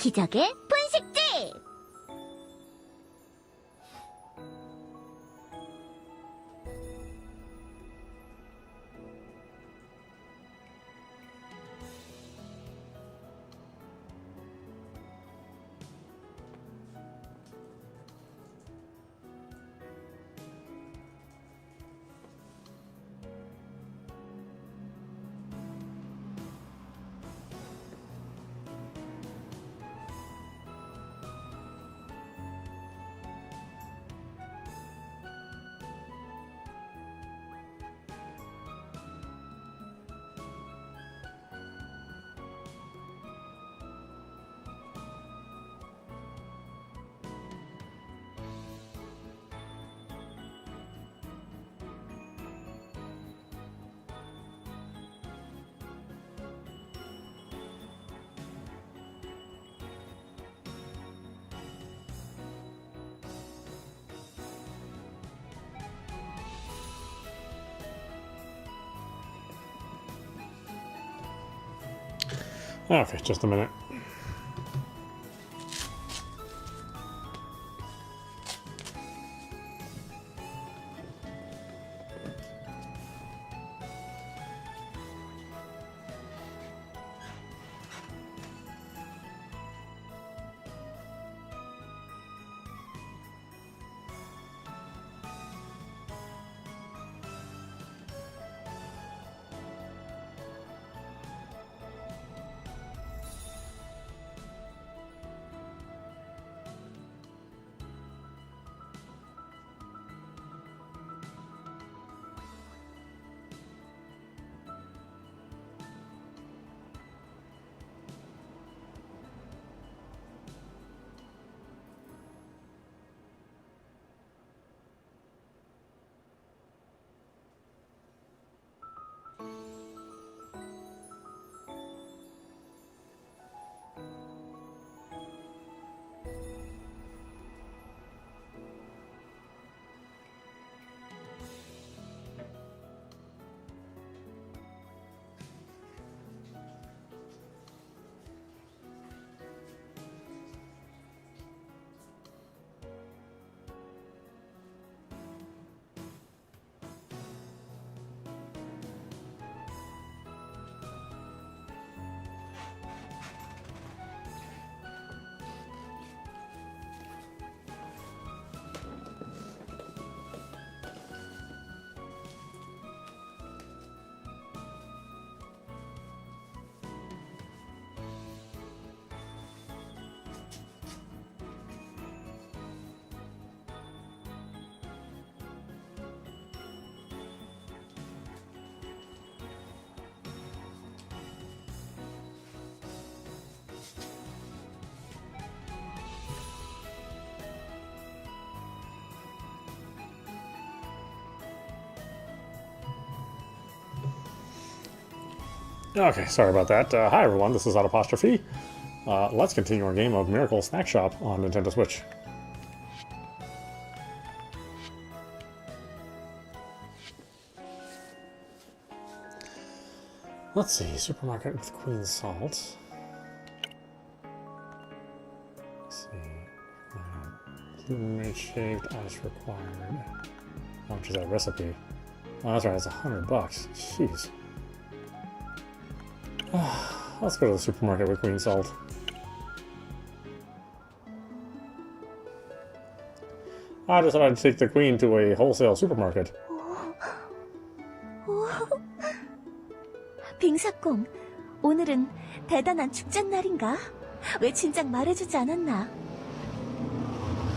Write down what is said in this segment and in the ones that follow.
기적의 분식집! Okay, just a minute. Okay, sorry about that. Hi everyone, this is audap. Let's continue our game of Miracle Snack Shop on Nintendo Switch. Let's see, supermarket with Queen Salt. Let's see, gluten-made shaved ice required. How much is that recipe? Oh, that's right, it's $100. Jeez. Let's go to the supermarket with Queen Salt. I decided to take the Queen to a wholesale supermarket. 빙사콩, 오늘은 대단한 축제날인가? 왜 진작 말해주지 않았나?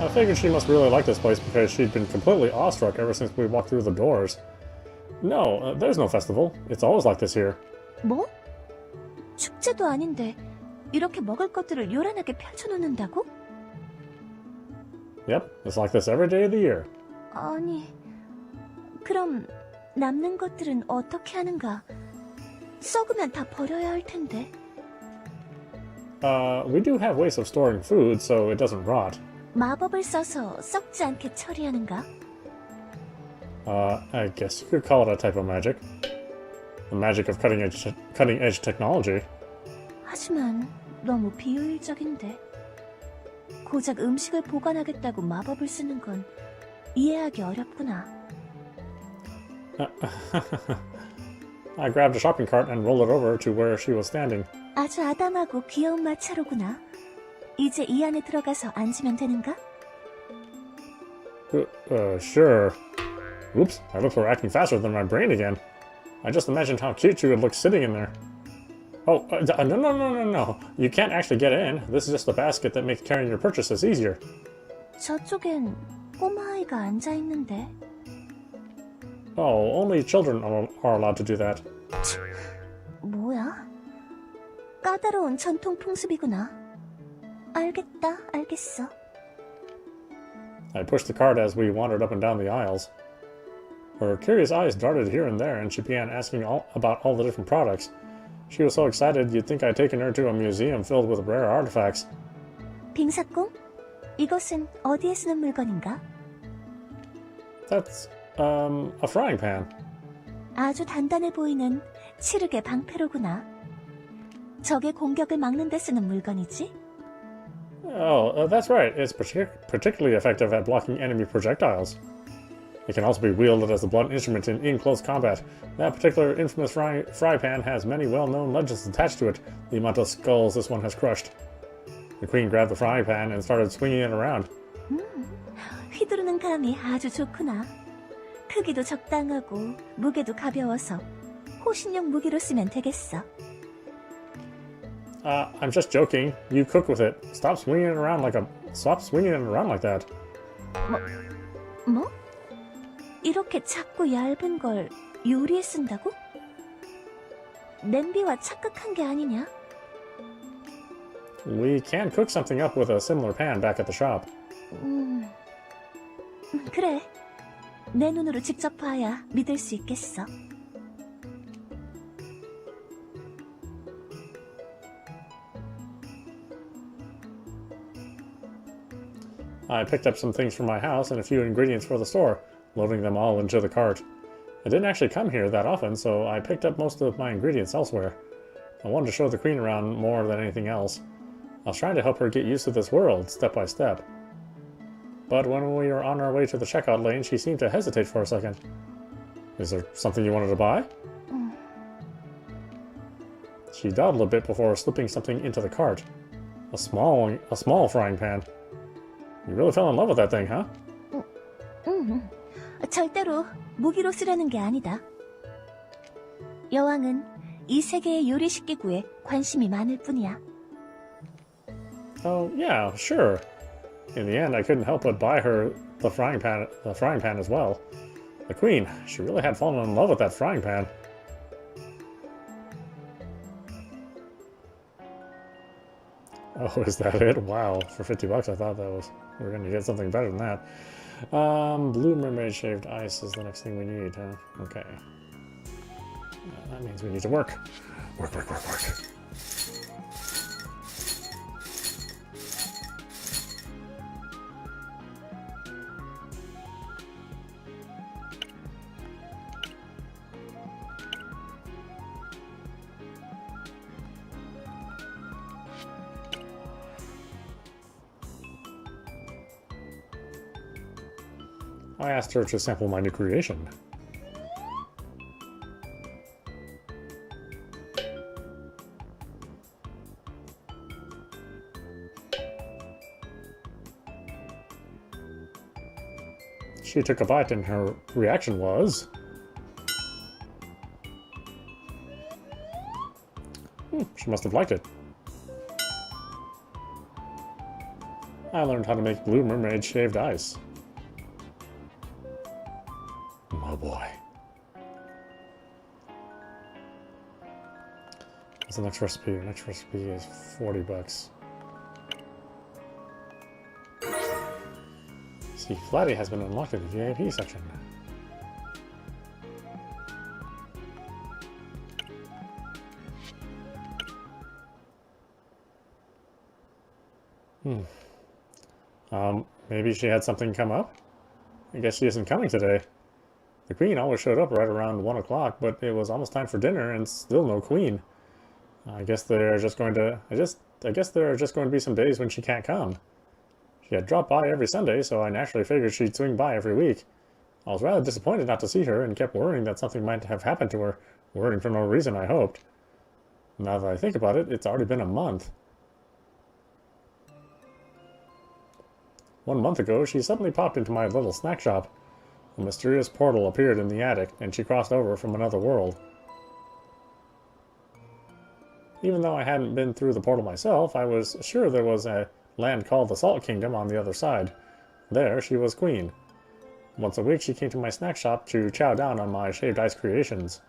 I figured she must really like this place because she'd been completely awestruck ever since we walked through the doors. No, there's no festival. It's always like this here. 뭐? 축제도 아닌데 이렇게 먹을 것들을 요란하게 펼쳐놓는다고? Yep, it's like this every day of the year. 아니, 그럼 남는 것들은 어떻게 하는가? 썩으면 다 버려야 할 텐데. We do have ways of storing food so it doesn't rot. 마법을 써서 썩지 않게 처리하는가? I guess you could call it a type of magic. The magic of cutting edge technology. 하지만 너무 비효율적인데. 고작 음식을 보관하겠다고 마법을 쓰는 건 이해하기 어렵구나. I grabbed a shopping cart and rolled it over to where she was standing. 아주 아담하고 귀여운 마차로구나. 이제 이 안에 들어가서 앉으면 되는가? Sure. Oops, my lips were acting faster than my brain again. I just imagined how cute you would look sitting in there. Oh, no. You can't actually get in. This is just a basket that makes carrying your purchases easier. 저쪽엔 꼬마아이가 앉아있는데. Oh, only children are allowed to do that. 뭐야? 까다로운 전통 풍습이구나. 알겠어. I pushed the cart as we wandered up and down the aisles. Her curious eyes darted here and there, and she began asking about all the different products. She was so excited you'd think I'd taken her to a museum filled with rare artifacts. 빙사꽁? 이것은 어디에 쓰는 물건인가? That's, a frying pan. 아주 단단해 보이는 칠흑의 방패로구나. 적의 공격을 막는 데 쓰는 물건이지? Oh, that's right. It's particularly effective at blocking enemy projectiles. It can also be wielded as a blunt instrument in close combat. That particular infamous fry pan has many well-known legends attached to it, the amount of skulls this one has crushed. The queen grabbed the frying pan and started swinging it around. 휘두르는 감이 아주 좋구나. 크기도 적당하고 무게도 가벼워서 호신용 무기로 쓰면 되겠어. I'm just joking. You cook with it. Stop swinging it around like that. 뭐? 이렇게 작고 얇은 걸 요리에 쓴다고? 냄비와 착각한 게 아니냐? We can cook something up with a similar pan back at the shop. 그래. 내 눈으로 직접 봐야 믿을 수 있겠어. I picked up some things from my house and a few ingredients for the store, loading them all into the cart. I didn't actually come here that often, so I picked up most of my ingredients elsewhere. I wanted to show the queen around more than anything else. I was trying to help her get used to this world, step by step. But when we were on our way to the checkout lane, she seemed to hesitate for a second. Is there something you wanted to buy? She dawdled a bit before slipping something into the cart. A small frying pan. You really fell in love with that thing, huh? 절대로 무기로 쓰려는 게 아니다. 여왕은 이 세계의 요리식 기구에 관심이 많을 뿐이야. Oh, yeah, sure. In the end, I couldn't help but buy her the frying pan as well. The queen, she really had fallen in love with that frying pan. Oh, is that it? Wow, for $50 I thought we were going to get something better than that. Blue mermaid shaved ice is the next thing we need, huh? Okay. That means we need to work. Work. I asked her to sample my new creation. She took a bite and her reaction was... she must have liked it. I learned how to make blue mermaid shaved ice. Oh boy. What's the next recipe? The next recipe is $40. See, Flatty has been unlocked in the VIP section. Maybe she had something come up? I guess she isn't coming today. The queen always showed up right around 1 o'clock, but it was almost time for dinner and still no queen. I guess there are just going to I guess there are just going to be some days when she can't come. She had dropped by every Sunday, so I naturally figured she'd swing by every week. I was rather disappointed not to see her and kept worrying that something might have happened to her, worrying for no reason, I hoped. Now that I think about it, it's already been a month. 1 month ago, she suddenly popped into my little snack shop. A mysterious portal appeared in the attic, and she crossed over from another world. Even though I hadn't been through the portal myself, I was sure there was a land called the Salt Kingdom on the other side. There, she was queen. Once a week, she came to my snack shop to chow down on my shaved ice creations.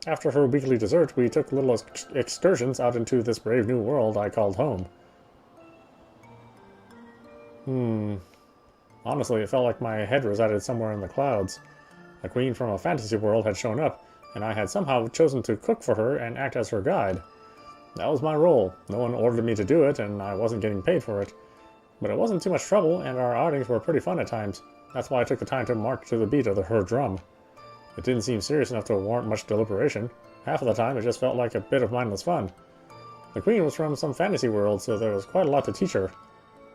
After her weekly dessert, we took little excursions out into this brave new world I called home. Honestly, it felt like my head resided somewhere in the clouds. A queen from a fantasy world had shown up, and I had somehow chosen to cook for her and act as her guide. That was my role. No one ordered me to do it, and I wasn't getting paid for it. But it wasn't too much trouble, and our outings were pretty fun at times. That's why I took the time to march to the beat of her drum. It didn't seem serious enough to warrant much deliberation. Half of the time, it just felt like a bit of mindless fun. The queen was from some fantasy world, so there was quite a lot to teach her.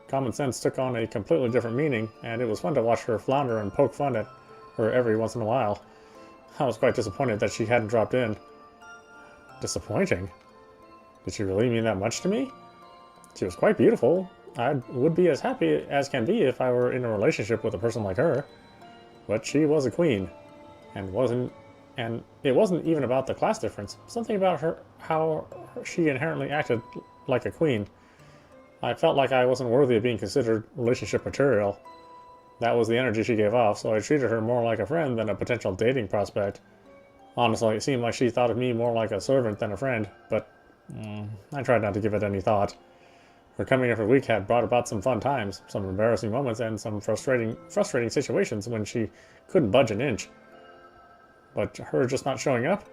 Common sense took on a completely different meaning, and it was fun to watch her flounder and poke fun at her every once in a while. I was quite disappointed that she hadn't dropped in. Disappointing? Did she really mean that much to me? She was quite beautiful. I would be as happy as can be if I were in a relationship with a person like her. But she was a queen, and it wasn't even about the class difference. Something about her, how she inherently acted like a queen. I felt like I wasn't worthy of being considered relationship material. That was the energy she gave off, so I treated her more like a friend than a potential dating prospect. Honestly, it seemed like she thought of me more like a servant than a friend, but I tried not to give it any thought. Her coming every week had brought about some fun times, some embarrassing moments, and some frustrating situations when she couldn't budge an inch. But her just not showing up?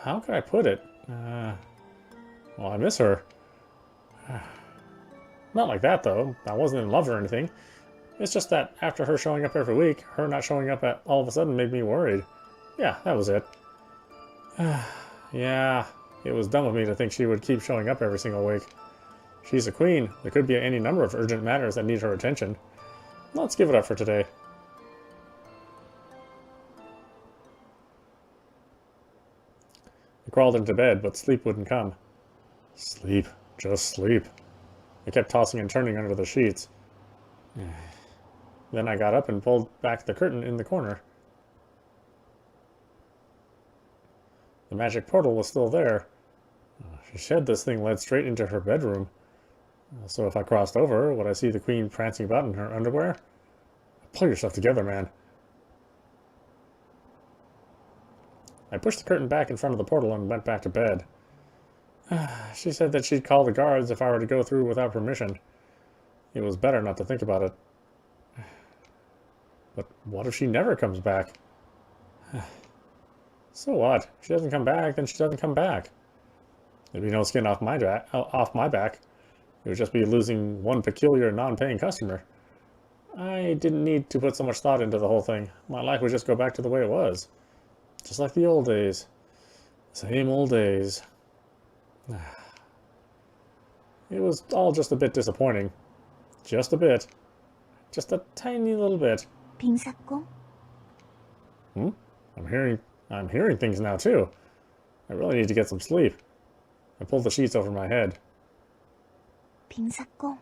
How could I put it? Well, I miss her. Not like that, though. I wasn't in love or anything. It's just that after her showing up every week, her not showing up all of a sudden made me worried. Yeah, that was it. Yeah, it was dumb of me to think she would keep showing up every single week. She's a queen. There could be any number of urgent matters that need her attention. Let's give it up for today. I crawled into bed, but sleep wouldn't come. Sleep. Just sleep. I kept tossing and turning under the sheets. Then I got up and pulled back the curtain in the corner. The magic portal was still there. She said this thing led straight into her bedroom. So if I crossed over, would I see the queen prancing about in her underwear? Pull yourself together, man. I pushed the curtain back in front of the portal and went back to bed. She said that she'd call the guards if I were to go through without permission. It was better not to think about it. But what if she never comes back? So what? If she doesn't come back, then she doesn't come back. There'd be no skin off my back. It would just be losing one peculiar non-paying customer. I didn't need to put so much thought into the whole thing. My life would just go back to the way it was. Just like the old days. Same old days. It was all just a bit disappointing. Just a bit. Just a tiny little bit. 빙사꽁? I'm hearing things now too. I really need to get some sleep. I pulled the sheets over my head. 빙사꽁?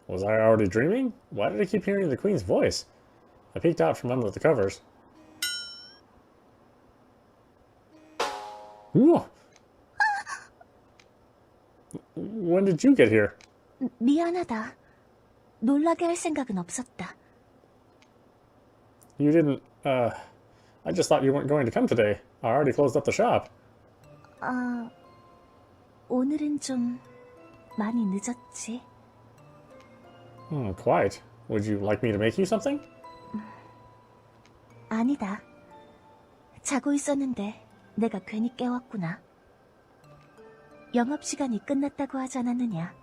Was I already dreaming? Why did I keep hearing the queen's voice? I peeked out from under the covers. Ooh. When did you get here? 미안하다. 놀라게 할 생각은 없었다. You didn't, I just thought you weren't going to come today. I already closed up the shop. 오늘은 좀 많이 늦었지. Quite. Would you like me to make you something? 아니다. 자고 있었는데 내가 괜히 깨웠구나. 영업시간이 끝났다고 하지 않았느냐.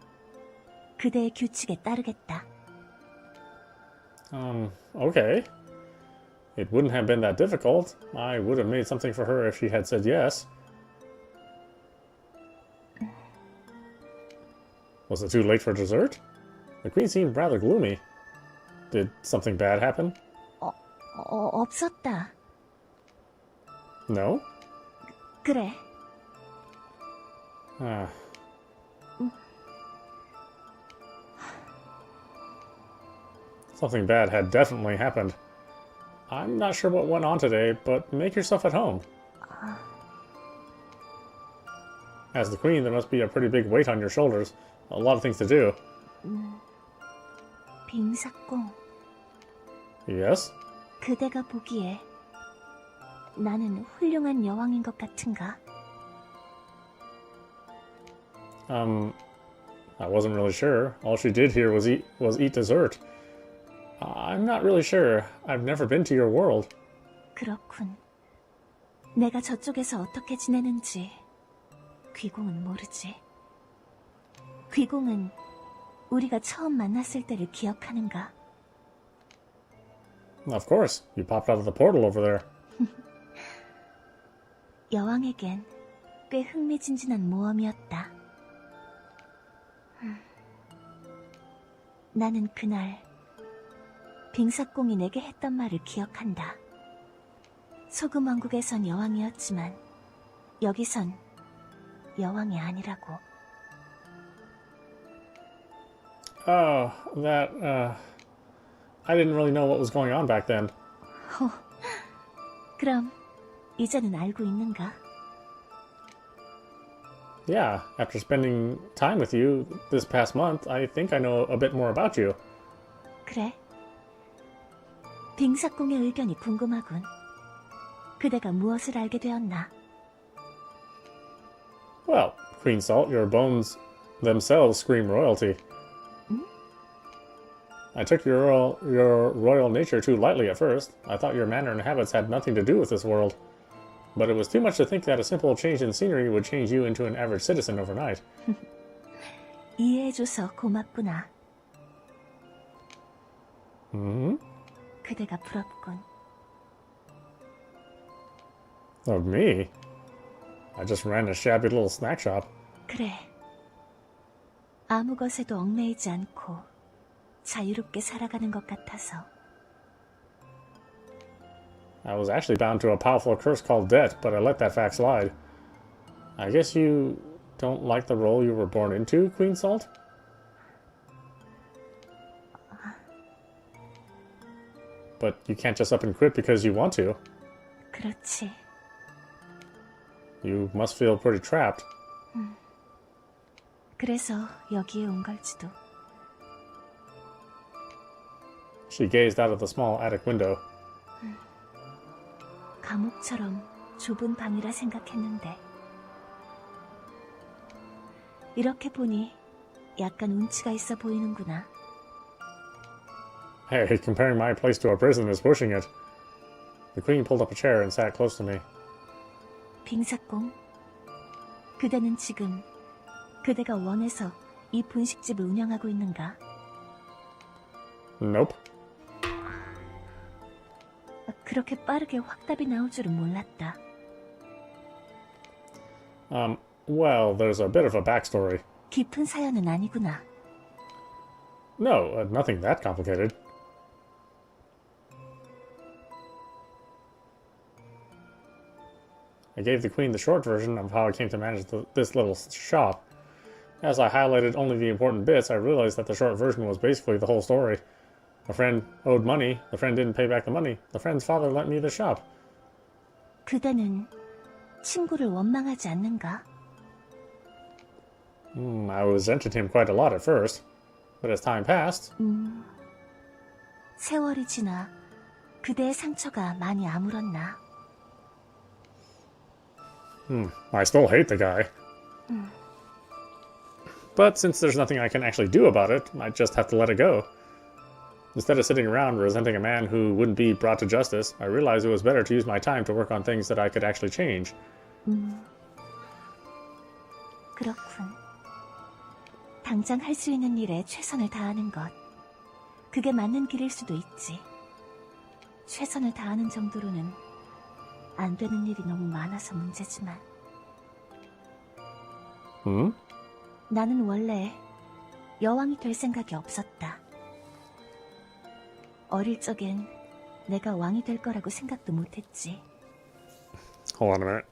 그대의 규칙에 따르겠다. Okay. It wouldn't have been that difficult. I would have made something for her if she had said yes. Was it too late for dessert? The queen seemed rather gloomy. Did something bad happen? 없었다. No? 그래. Ah. Something bad had definitely happened. I'm not sure what went on today, but make yourself at home. As the queen, there must be a pretty big weight on your shoulders. A lot of things to do. 빙사공, Yes? 그대가 보기에 나는 훌륭한 여왕인 것 같은가? I wasn't really sure. All she did here was eat dessert. I'm not really sure. I've never been to your world. 그렇군. 내가 저쪽에서 어떻게 지내는지 귀공은 모르지. 귀공은 우리가 처음 만났을 때를 기억하는가? Of course. You popped out of the portal over there. 여왕에겐 꽤 흥미진진한 모험이었다. 나는 그날 빙사공이 내게 했던 말을 기억한다. 소금 왕국에선 여왕이었지만 여기선 여왕이 아니라고. Oh, I didn't really know what was going on back then. 그럼 이제는 알고 있는가? Yeah, after spending time with you this past month, I think I know a bit more about you. 그래. 빙사공의 의견이 궁금하군. 그대가 무엇을 알게 되었나? Well, Queen Salt, your bones themselves scream royalty. I took your royal nature too lightly at first. I thought your manner and habits had nothing to do with this world. But it was too much to think that a simple change in scenery would change you into an average citizen overnight. 이해해줘서 고맙구나. 그대가 부럽군. Of me? I just ran a shabby little snack shop. 그래. 아무 것에도 얽매이지 않고 자유롭게 살아가는 것 같아서. I was actually bound to a powerful curse called debt, but I let that fact slide. I guess you don't like the role you were born into, Queen Salt? But you can't just up and quit because you want to. 그렇지. You must feel pretty trapped. 그래서 여기에 온 걸지도. She gazed out of the small attic window. 감옥처럼 좁은 방이라 생각했는데 이렇게 보니 약간 운치가 있어 보이는구나. Hey, comparing my place to a prison is pushing it. The queen pulled up a chair and sat close to me. 빙사공, 그대는 지금 그대가 원해서 이 분식집을 운영하고 있는가? Nope. 그렇게 빠르게 확답이 나올 줄은 몰랐다. Well, there's a bit of a backstory. 깊은 사연은 아니구나. No, nothing that complicated. I gave the queen the short version of how I came to manage this little shop. As I highlighted only the important bits, I realized that the short version was basically the whole story. A friend owed money, the friend didn't pay back the money, the friend's father lent me the shop. 그대는 친구를 원망하지 않는가? I resented him quite a lot at first, but as time passed... 세월이 지나 그대의 상처가 많이 아물었나? I still hate the guy. But since there's nothing I can actually do about it, I just have to let it go. Instead of sitting around resenting a man who wouldn't be brought to justice, I realized it was better to use my time to work on things that I could actually change. 그렇군. 당장 할 수 있는 일에 최선을 다하는 것. 그게 맞는 길일 수도 있지. 최선을 다하는 정도로는 안 되는 일이 너무 많아서 문제지만 Hmm? 나는 원래 여왕이 될 생각이 없었다. 어릴 적엔 내가 왕이 될 거라고 생각도 못했지. Hold on a minute.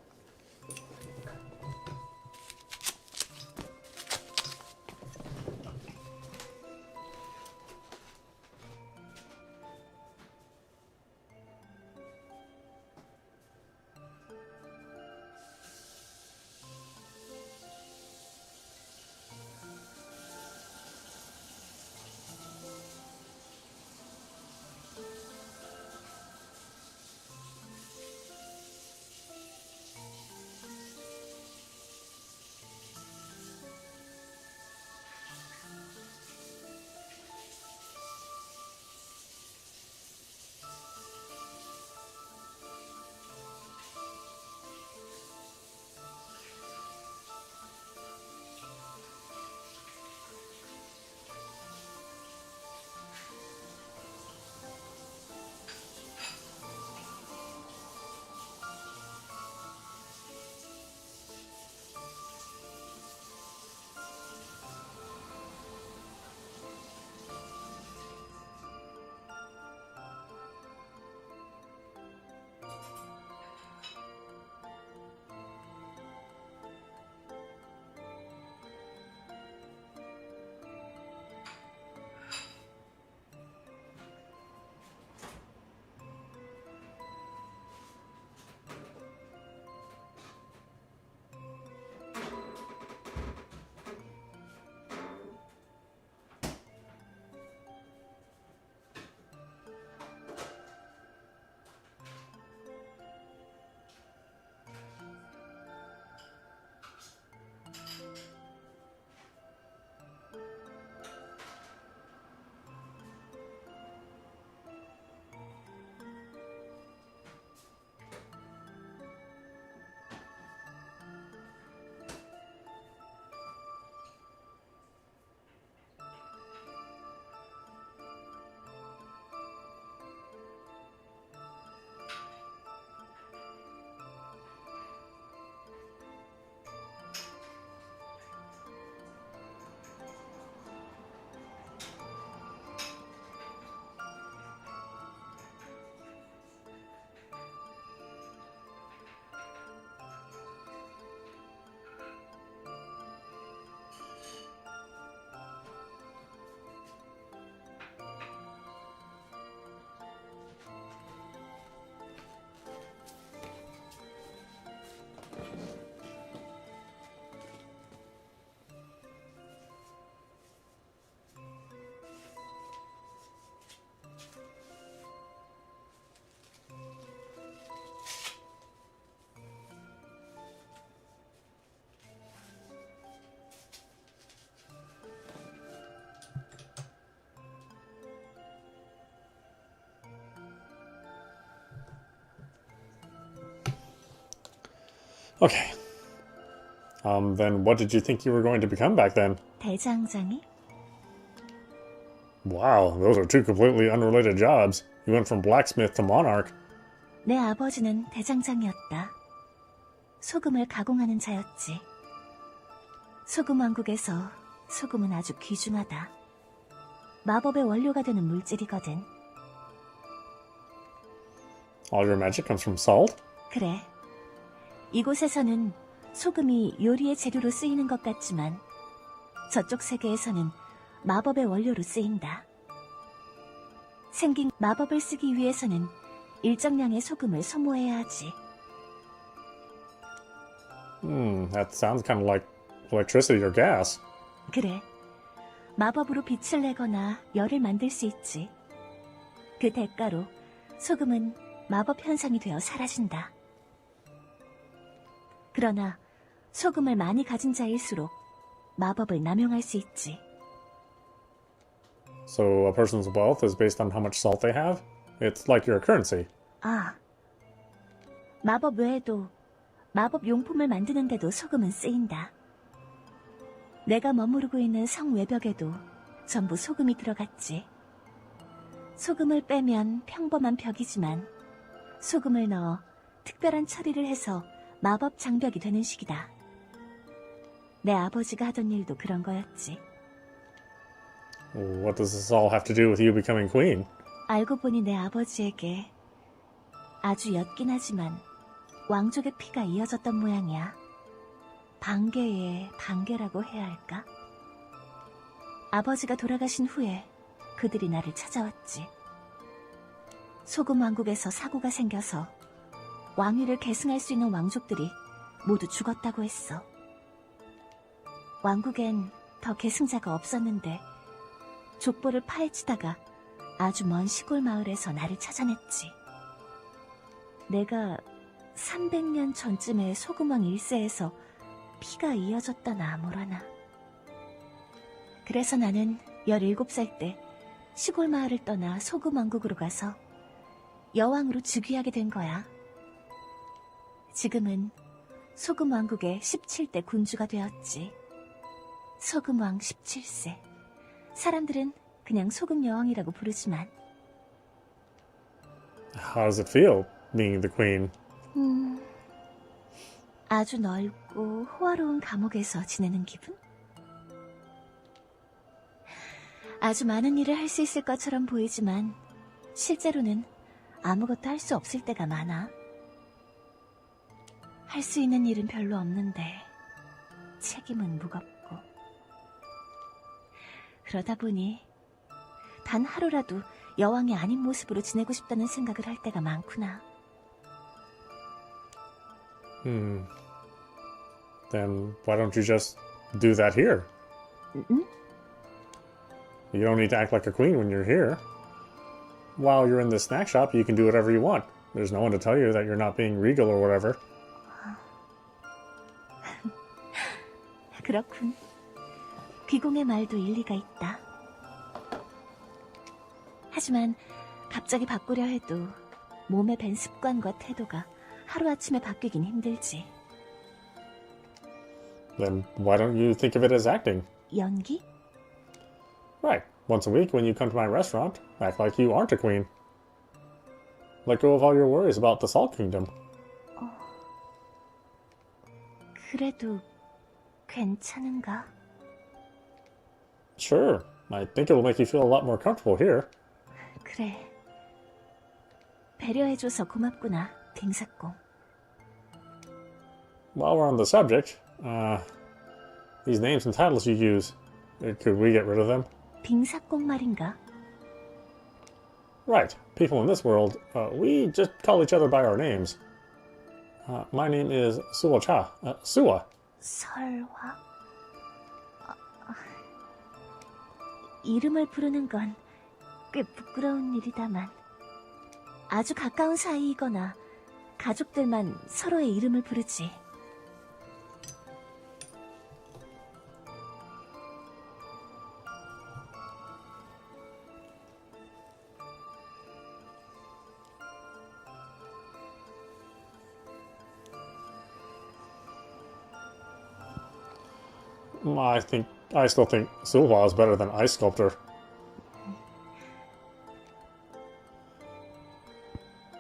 Okay. Then what did you think you were going to become back then? 대장장이? Wow, those are two completely unrelated jobs. You went from blacksmith to monarch. 내 아버지는 대장장이었다. 소금을 가공하는 자였지. 소금 왕국에서 소금은 아주 귀중하다. 마법의 원료가 되는 물질이거든. All your magic comes from salt? 그래. 이곳에서는 소금이 요리의 재료로 쓰이는 것 같지만 저쪽 세계에서는 마법의 원료로 쓰인다. 생긴 마법을 쓰기 위해서는 일정량의 소금을 소모해야 하지. That sounds kind of like electricity or gas. 그래. 마법으로 빛을 내거나 열을 만들 수 있지. 그 대가로 소금은 마법 현상이 되어 사라진다. 그러나 소금을 많이 가진 자일수록 마법을 남용할 수 있지. So a person's wealth is based on how much salt they have? It's like your currency. 아, 마법 외에도 마법 용품을 만드는데도 소금은 쓰인다. 내가 머무르고 있는 성 외벽에도 전부 소금이 들어갔지. 소금을 빼면 평범한 벽이지만 소금을 넣어 특별한 처리를 해서 마법 장벽이 되는 식이다. 내 아버지가 하던 일도 그런 거였지. What does this all have to do with you becoming queen? 알고 보니 내 아버지에게 아주 옅긴 하지만 왕족의 피가 이어졌던 모양이야. 반계의 반계라고 해야 할까? 아버지가 돌아가신 후에 그들이 나를 찾아왔지. 소금 왕국에서 사고가 생겨서 왕위를 계승할 수 있는 왕족들이 모두 죽었다고 했어. 왕국엔 더 계승자가 없었는데 족보를 파헤치다가 아주 먼 시골 마을에서 나를 찾아냈지. 내가 300년 전쯤에 소금왕 1세에서 피가 이어졌다나 뭐라나. 그래서 나는 17살 때 시골 마을을 떠나 소금왕국으로 가서 여왕으로 즉위하게 된 거야. 지금은 소금왕국의 17대 군주가 되었지. 소금왕 17세. 사람들은 그냥 소금여왕이라고 부르지만. How does it feel being the queen? 아주 넓고 호화로운 감옥에서 지내는 기분? 아주 많은 일을 할 수 있을 것처럼 보이지만 실제로는 아무것도 할 수 없을 때가 많아. 할 수 있는 일은 별로 없는데 책임은 무겁고. 그러다 보니 단 하루라도 여왕이 아닌 모습으로 지내고 싶다는 생각을 할 때가 많구나. Then why don't you just do that here? 응? You don't need to act like a queen when you're here. While you're in the snack shop, you can do whatever you want. There's no one to tell you that you're not being regal or whatever. 그렇군. 귀공의 말도 일리가 있다. 하지만 갑자기 바꾸려 해도 몸에 밴 습관과 태도가 하루아침에 바뀌긴 힘들지. Then why don't you think of it as acting? 연기? Right. Once a week when you come to my restaurant, act like you aren't a queen. Let go of all your worries about the Salt Kingdom. 그래도 괜찮은가? Sure. I think it'll make you feel a lot more comfortable here. 그래. 배려해줘서 고맙구나, 빙사공. While we're on the subject, these names and titles you use, could we get rid of them? 빙사공 말인가? Right. People in this world, we just call each other by our names. My name is Seolhwa Cha. Seolhwa. 설화? 이름을 부르는 건 꽤 부끄러운 일이다만 아주 가까운 사이이거나 가족들만 서로의 이름을 부르지. I still think Seolhwa is better than Ice Sculptor.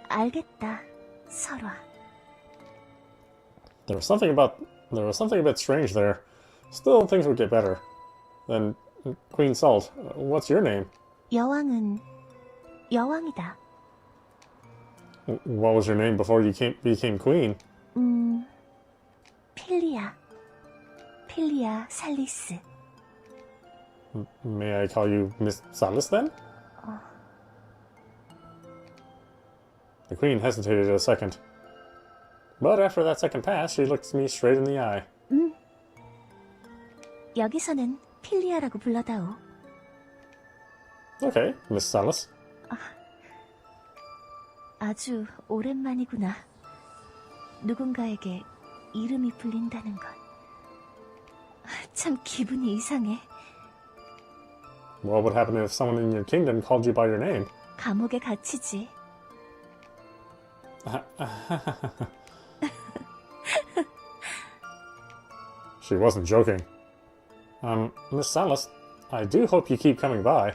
알겠다, 설화. There was something a bit strange there. Still, things would get better. Then, Queen Salt, what's your name? 여왕은 여왕이다. What was your name before you became queen? 필리아 살리스. May I call you Miss Salis then? The queen hesitated a second. But after that second pass, she looked me straight in the eye. 여기서는 필리아라고 불러다오. Okay, Miss Salis. 아주 오랜만이구나. 누군가에게 이름이 불린다는 건. 참 기분이 이상해. What would happen if someone in your kingdom called you by your name? 감옥에 갇히지. She wasn't joking. Miss Salis, I do hope you keep coming by.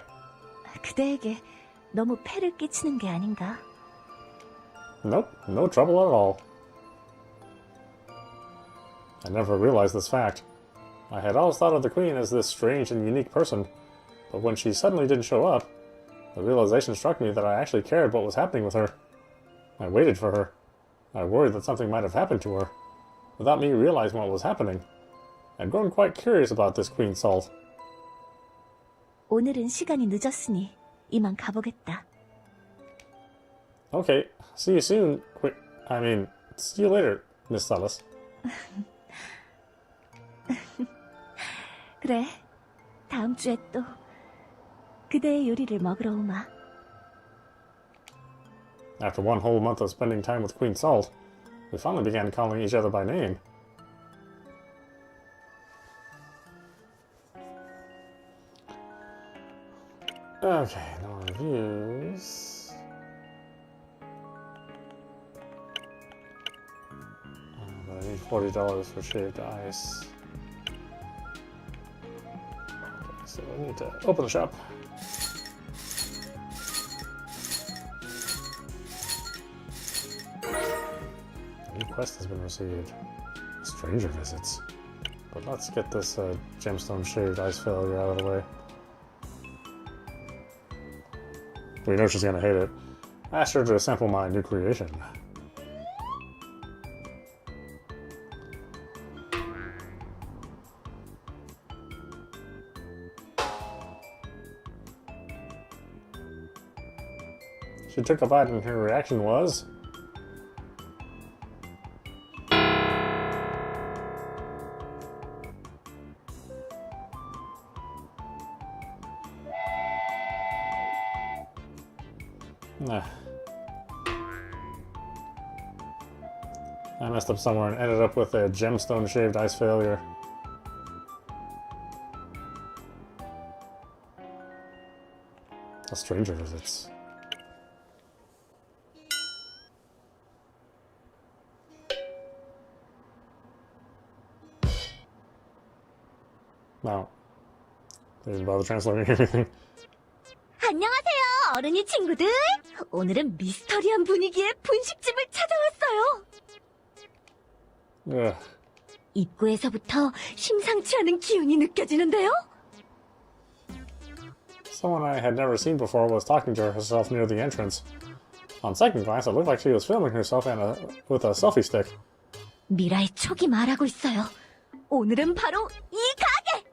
그대에게 너무 폐를 끼치는 게 아닌가? Nope, no trouble at all. I never realized this fact. I had always thought of the Queen as this strange and unique person, but when she suddenly didn't show up, the realization struck me that I actually cared what was happening with her. I waited for her. I worried that something might have happened to her, without me realizing what was happening. I'd grown quite curious about this Queen Salt. 오늘은 시간이 늦었으니 이만 가보겠다. Okay, see you soon. See you later, Miss Salas. 그래, 다음 주에 또 그대의 요리를 먹으러 오마. After one whole month of spending time with Queen Salt, we finally began calling each other by name. Okay, no reviews. But I need $40 for shaved ice. Okay, so I need to open the shop. A new quest has been received. Stranger visits. But let's get this gemstone shaved ice failure out of the way. We know she's gonna hate it. Ask her to sample my new creation. She took a bite and her reaction was... Nah. I messed up somewhere and ended up with a gemstone shaved ice failure. A stranger visits. No. They didn't bother translating anything. 안녕하세요, 어른이 친구들. 오늘은 미스터리한 분위기의 분식집을 찾아왔어요. Ugh. 입구에서부터 심상치 않은 기운이 느껴지는데요. Someone I had never seen before was talking to herself near the entrance. On second glance, it looked like she was filming herself with a selfie stick. 미라의 촉이 말하고 있어요. 오늘은 바로 이 가게!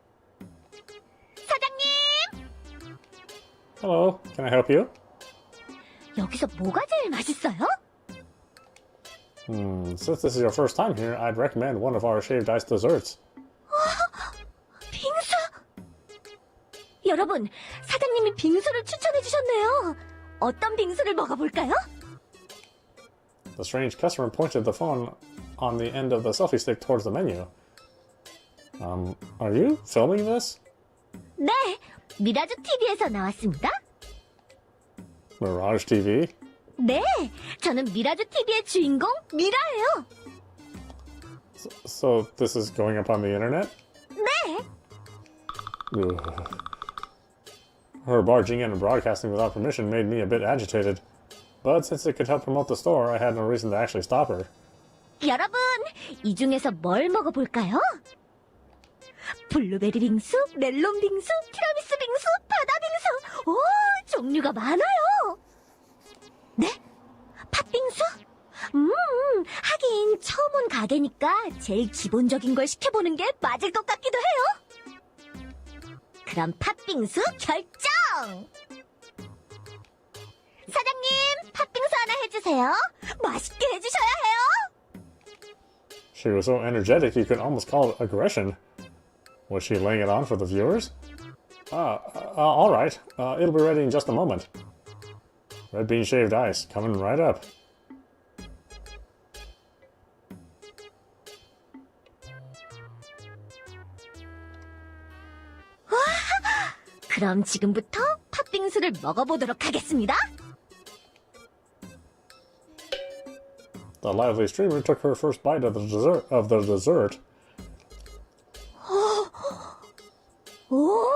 사장님! Hello, can I help you? 여기서 뭐가 제일 맛있어요? Since this is your first time here, I'd recommend one of our shaved ice desserts. 빙수! 여러분, 사장님이 빙수를 추천해 주셨네요. 어떤 빙수를 먹어볼까요? The strange customer pointed the phone on the end of the selfie stick towards the menu. Are you filming this? 네, 미라주 TV에서 나왔습니다. Mirage TV? 네, 저는 미라주 TV의 주인공 미라예요. So this is going up on the internet? 네. Ugh. Her barging in and broadcasting without permission made me a bit agitated. But since it could help promote the store, I had no reason to actually stop her. 여러분, 이 중에서 뭘 먹어볼까요? 블루베리 빙수, 멜론 빙수, 티라미수 빙수, 바다 빙수. 오, 종류가 많아요. 네? 팥빙수? 하긴 처음 온 가게니까 제일 기본적인 걸 시켜보는 게 맞을 것 같기도 해요. 그럼 팥빙수 결정! 사장님, 팥빙수 하나 해주세요. 맛있게 해주셔야 해요. She was so energetic you could almost call it aggression. Was she laying it on for the viewers? Alright. It'll be ready in just a moment. Red bean shaved ice, coming right up. 그럼 지금부터 팥빙수를 먹어보도록 하겠습니다. The lively streamer took her first bite of the dessert. 오!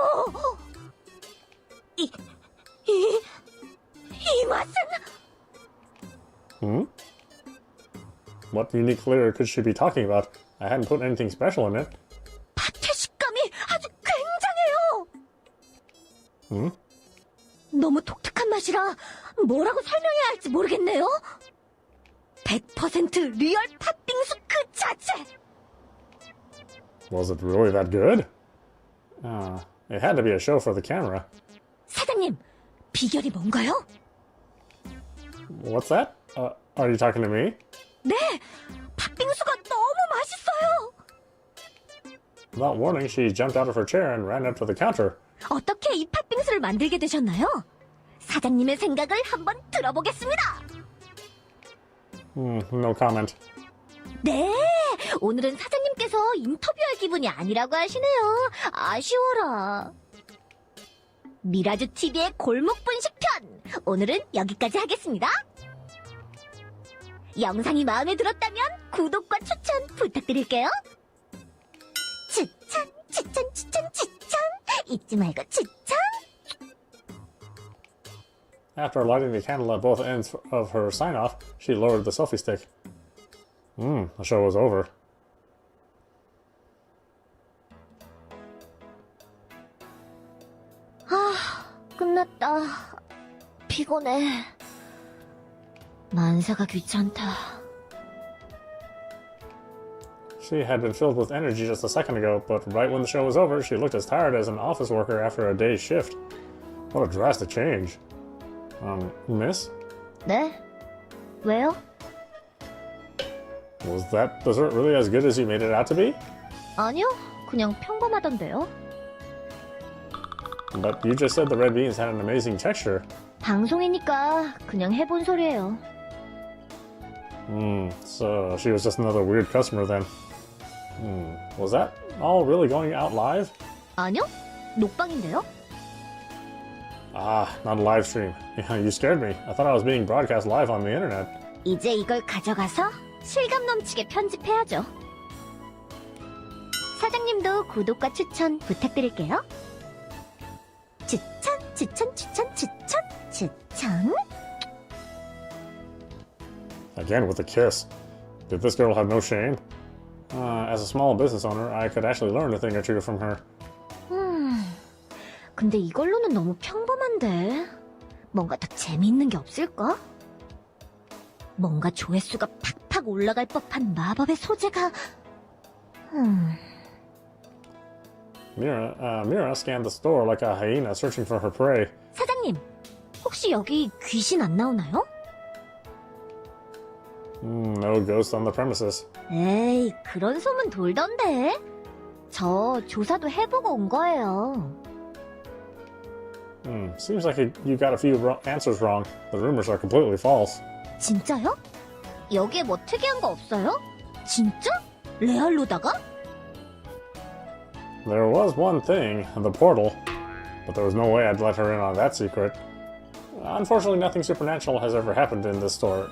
What unique flavor could she be talking about? I hadn't put anything special in it. 밭의 식감이 아주 굉장해요. Hmm? 너무 독특한 맛이라 뭐라고 설명해야 할지 모르겠네요. 100% 리얼 팥빙수 그 자체. Was it really that good? It had to be a show for the camera. 사장님, 비결이 뭔가요? What's that? Are you talking to me? 네, 팥빙수가 너무 맛있어요. Without warning, she jumped out of her chair and ran up to the counter. 어떻게 이 팥빙수를 만들게 되셨나요? 사장님의 생각을 한번 들어보겠습니다. No comment. 네, 오늘은 사장님께서 인터뷰할 기분이 아니라고 하시네요. 아쉬워라. 미라주 TV의 골목 분식편, 오늘은 여기까지 하겠습니다. 영상이 마음에 들었다면 구독과 추천 부탁드릴게요. 추천, 추천, 추천, 추천. 잊지 말고 추천. After lighting the candle at both ends of her sign-off, she lowered the selfie stick. The show was over. 끝났다. 피곤해. 만사가 귀찮다. She had been filled with energy just a second ago, but right when the show was over, she looked as tired as an office worker after a day's shift. What a drastic change. Miss? 네? 왜요? Was that dessert really as good as you made it out to be? 아니요, 그냥 평범하던데요. But you just said the red beans had an amazing texture. 방송이니까 그냥 해본 소리예요. So she was just another weird customer then. Was that all really going out live? 아니요, 녹방인데요. Not a live stream. You scared me. I thought I was being broadcast live on the internet. 이제 이걸 가져가서 실감 넘치게 편집해야죠. 사장님도 구독과 추천 부탁드릴게요. 추천, 추천, 추천, 추천, 추천. Again with a kiss. Did this girl have no shame? As a small business owner, I could actually learn a thing or two from her. 근데 이걸로는 너무 평범한데. 뭔가 더 재미있는 게 없을까? 뭔가 조회수가 팍팍 올라갈 법한 마법의 소재가... Mira scanned the store like a hyena searching for her prey. 사장님, 혹시 여기 귀신 안 나오나요? No ghosts on the premises. 에이, 그런 소문 돌던데. 저 조사도 해보고 온 거예요. Seems like you got a few answers wrong. The rumors are completely false. 진짜요? 여기에 뭐 특이한 거 없어요? 진짜? 레알로다가? There was one thing, the portal, but there was no way I'd let her in on that secret. Unfortunately, nothing supernatural has ever happened in this store.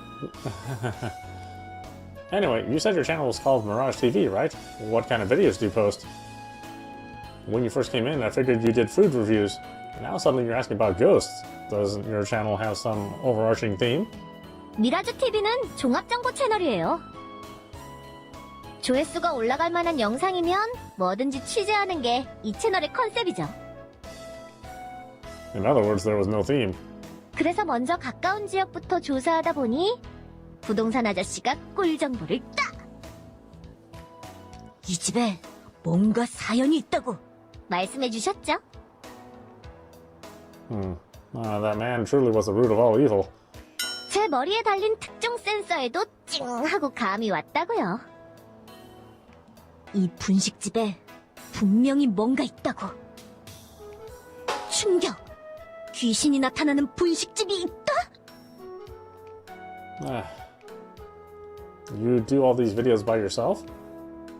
Anyway, you said your channel was called Mirage TV, right? What kind of videos do you post? When you first came in, I figured you did food reviews. Now suddenly you're asking about ghosts. Doesn't your channel have some overarching theme? 미라주 TV는 종합정보 채널이에요. 조회수가 올라갈 만한 영상이면 뭐든지 취재하는 게 이 채널의 컨셉이죠. In other words, there was no theme. 그래서 먼저 가까운 지역부터 조사하다 보니 부동산 아저씨가 꿀 정보를 딱! 이 집에 뭔가 사연이 있다고 말씀해 주셨죠? That man truly was the root of all evil. 제 머리에 달린 특종 센서에도 찡 하고 감이 왔다고요. 이 분식집에 분명히 뭔가 있다고. 충격! 귀신이 나타나는 분식집이 있다? You do all these videos by yourself?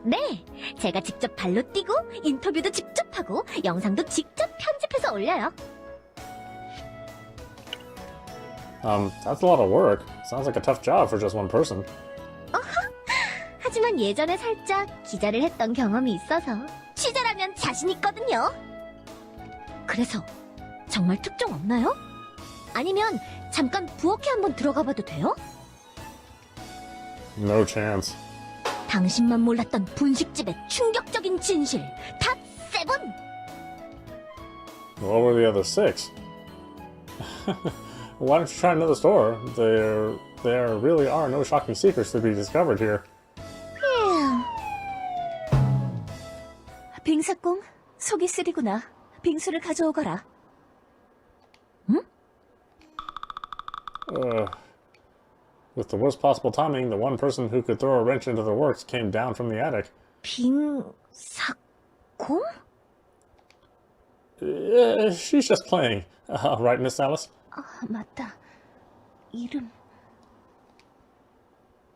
네, 제가 직접 발로 뛰고 인터뷰도 직접 하고 영상도 직접 편집해서 올려요. That's a lot of work. Sounds like a tough job for just one person. 하지만 예전에 살짝 기자를 했던 경험이 있어서 취재라면 자신 있거든요. 그래서 정말 특종 없나요? 아니면 잠깐 부엌에 한번 들어가 봐도 돼요? No chance. 당신만 몰랐던 분식집의 충격적인 진실. 탑 7! What were the other 6? Why don't you try another store? There really are no shocking secrets to be discovered here. 빙사꽁, 속이 쓰리구나. 빙수를 가져오거라. 응? With the worst possible timing, the one person who could throw a wrench into the works came down from the attic. 빙사꽁? She's just playing. Right, Miss Alice? 맞다. 이름.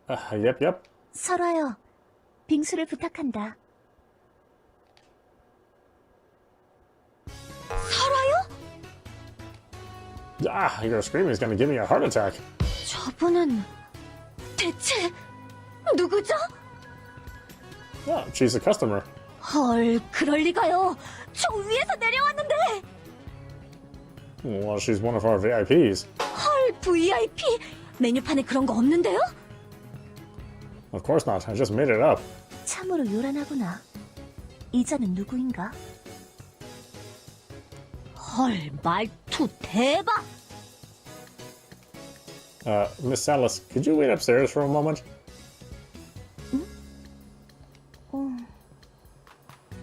Yep. 설화요. 빙수를 부탁한다. 설화요? Your screaming is gonna give me a heart attack. 저분은 대체 누구죠? She's a customer. 헐, 그럴 리가요. 저 위에서 내려왔는데. Well, she's one of our VIPs. 헐, VIP? 메뉴판에 그런 거 없는데요? Of course not. I just made it up. 참으로 요란하구나. 이자는 누구인가? 헐, 말투 대박! Miss Alice, could you wait upstairs for a moment?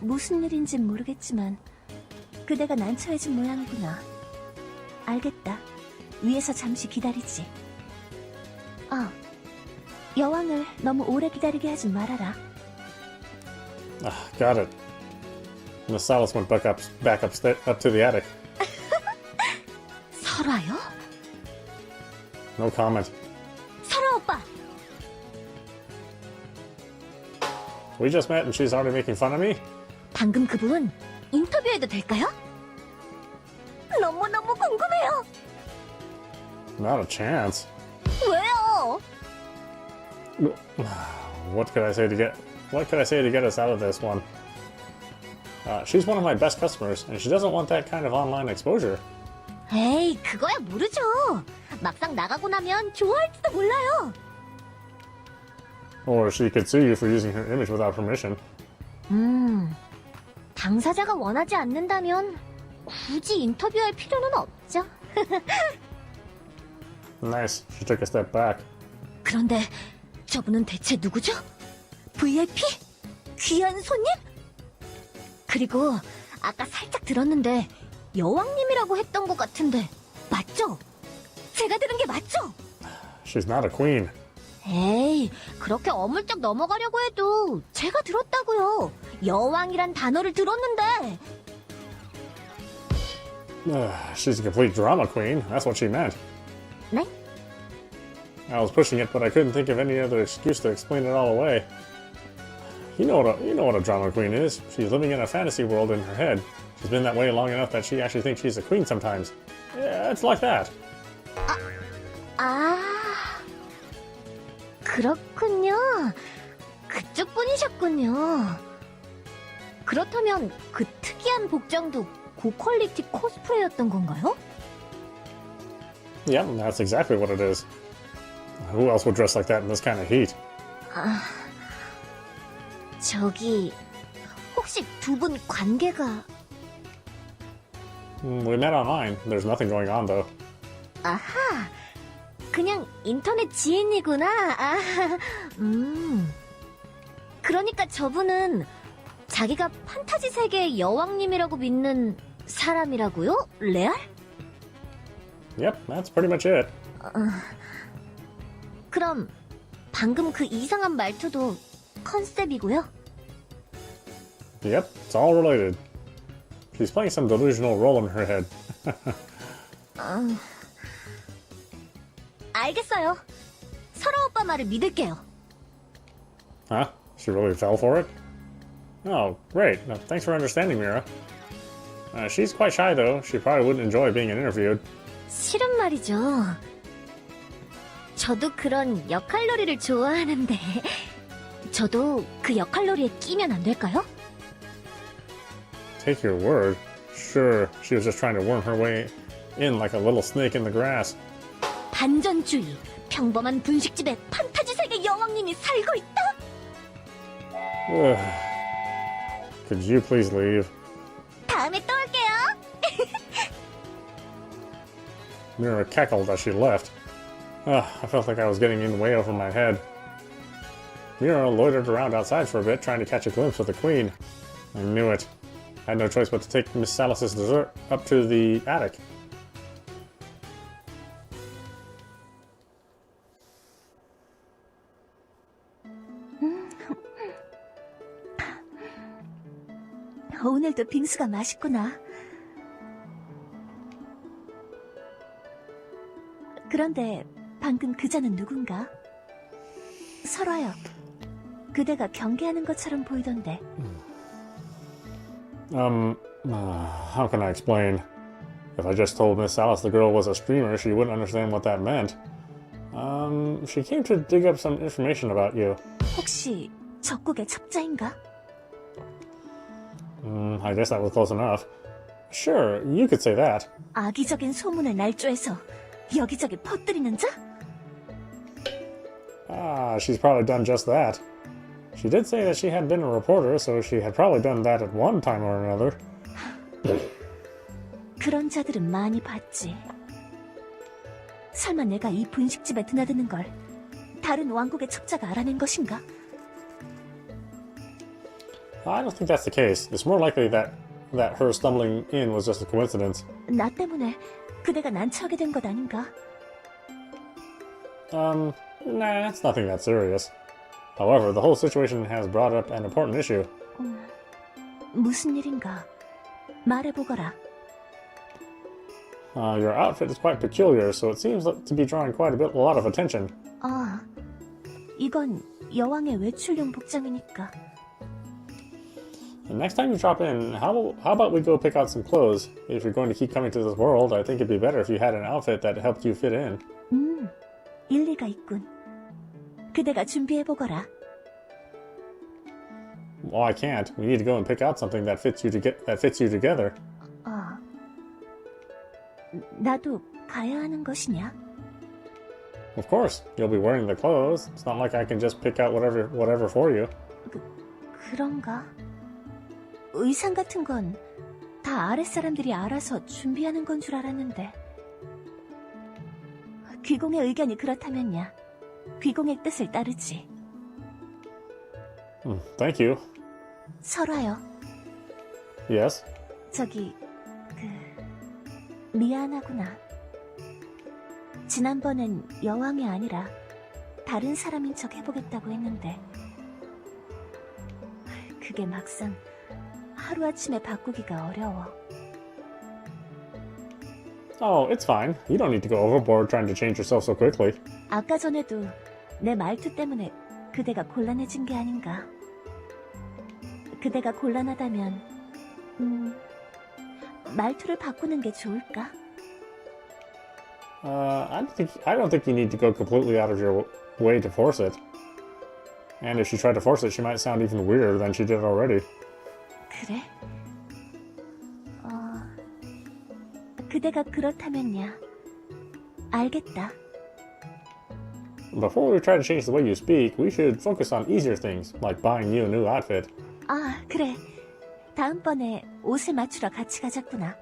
무슨 일인진 모르겠지만 그대가 난처해진 모양이구나. 알겠다. 위에서 잠시 기다리지. 여왕을 너무 오래 기다리게 하지 말아라. Got it. Miss Alice went back up to the attic. 설화요? No comment. 설화 오빠! We just met and she's already making fun of me? 방금 그분 인터뷰해도 될까요? 너무너무 궁금해요. Not a chance. 왜요? What could I say to get us out of this one? She's one of my best customers, and she doesn't want that kind of online exposure. 에이, 그거야 모르죠. 막상 나가고 나면 좋아할지도 몰라요. Or she could sue you for using her image without permission. 당사자가 원하지 않는다면 굳이 인터뷰할 필요는 없죠. Nice. She took a step back. 그런데 저분은 대체 누구죠? VIP? 귀한 손님? 그리고 아까 살짝 들었는데 여왕님이라고 했던 것 같은데 맞죠? 제가 들은 게 맞죠? She's not a queen. 에이, 그렇게 어물쩍 넘어가려고 해도 제가 들었다고요. 여왕이란 단어를 들었는데. She's a complete drama queen. That's what she meant. 네? I was pushing it, but I couldn't think of any other excuse to explain it all away. You know what a drama queen is. She's living in a fantasy world in her head. She's been that way long enough that she actually thinks she's a queen sometimes. Yeah, it's like that. 그렇군요. 그쪽 분이셨군요. 그렇다면 그 특이한 복장도 고퀄리티 코스프레였던 건가요? Yep, that's exactly what it is. Who else would dress like that in this kind of heat? 저기 혹시 두 분 관계가... We met online. There's nothing going on, though. 아하, 그냥 인터넷 지인이구나. 그러니까 저분은 자기가 판타지 세계의 여왕님이라고 믿는 사람이라고요? 레알? Yep, that's pretty much it. 그럼 방금 그 이상한 말투도 컨셉이고요? Yep, it's all related. She's playing some delusional role in her head. 알겠어요. 설아 오빠 말을 믿을게요. Huh? She really fell for it? Oh, great. Thanks for understanding, Mira. She's quite shy, though. She probably wouldn't enjoy being interviewed. 실은 말이죠. 저도 그런 역할놀이를 좋아하는데 저도 그 역할놀이에 끼면 안 될까요? Take your word. Sure, she was just trying to worm her way in like a little snake in the grass. 반전주의, 평범한 분식집에 판타지 세계 여왕님이 살고 있다. Ugh. Could you please leave? 다음에 또 올게요. Mira cackled as she left. I felt like I was getting in way over my head. Mira loitered around outside for a bit, trying to catch a glimpse of the queen. I knew it. I had no choice but to take Miss Salas's dessert up to the attic. 오늘도 빙수가 맛있구나. 그런데 방금 그자는 누군가? 설화요. 그대가 경계하는 것처럼 보이던데. How can I explain? If I just told Miss Salas the girl was a streamer, she wouldn't understand what that meant. She came to dig up some information about you. 혹시 적국의 첩자인가? I guess that was close enough. Sure, you could say that. 악의적인 소문을 날조해서 여기저기 퍼뜨리는 자? She's probably done just that. She did say that she had been a reporter, so she had probably done that at one time or another. 그런 자들은 많이 봤지. 설마 내가 이 분식집에 드나드는 걸 다른 왕국의 첩자가 알아낸 것인가? I don't think that's the case. It's more likely that her stumbling in was just a coincidence. 나 때문에 그대가 난처하게 된 것 아닌가? Nah, it's nothing that serious. However, the whole situation has brought up an important issue. 무슨 일인가? 말해보거라. Your outfit is quite peculiar, so it seems to be drawing quite a lot of attention. 이건 여왕의 외출용 복장이니까. And next time you drop in, how about we go pick out some clothes? If you're going to keep coming to this world, I think it'd be better if you had an outfit that helped you fit in. 일리가 있군. 그대가 준비해보거라. Well, I can't. We need to go and pick out something that fits you together. 나도 가야 하는 것이냐? Of course, you'll be wearing the clothes. It's not like I can just pick out whatever for you. 그런가? 의상 같은 건 다 아랫사람들이 알아서 준비하는 건 줄 알았는데. 귀공의 의견이 그렇다면야 귀공의 뜻을 따르지. Thank you. 설화요. Yes? 미안하구나. 지난번엔 여왕이 아니라 다른 사람인 척 해보겠다고 했는데 그게 막상 하루아침에 바꾸기가 어려워. Oh, it's fine. You don't need to go overboard trying to change yourself so quickly. 아까 전에도 내 말투 때문에 그대가 곤란해진 게 아닌가. 그대가 곤란하다면 말투를 바꾸는 게 좋을까? I don't think you need to go completely out of your way to force it. And if she tried to force it, she might sound even weirder than she did already. 그래? 그대가 그렇다면야 알겠다. Before we try to change the way you speak, we should focus on easier things, like buying you a new outfit. 그래. 다음번에 옷을 맞추러 같이 가자꾸나.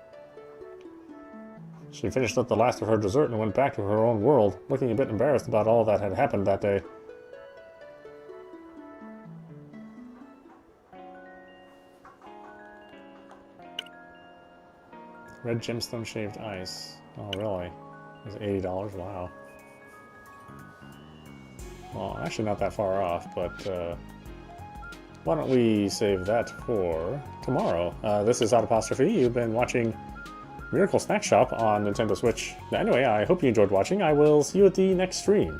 She finished up the last of her dessert and went back to her own world, looking a bit embarrassed about all that had happened that day. Red gemstone shaved ice. Oh, really? It's $80? Wow. Well, actually not that far off, but why don't we save that for tomorrow? This is Audapostrophe. You've been watching Miracle Snack Shop on Nintendo Switch. Anyway, I hope you enjoyed watching. I will see you at the next stream.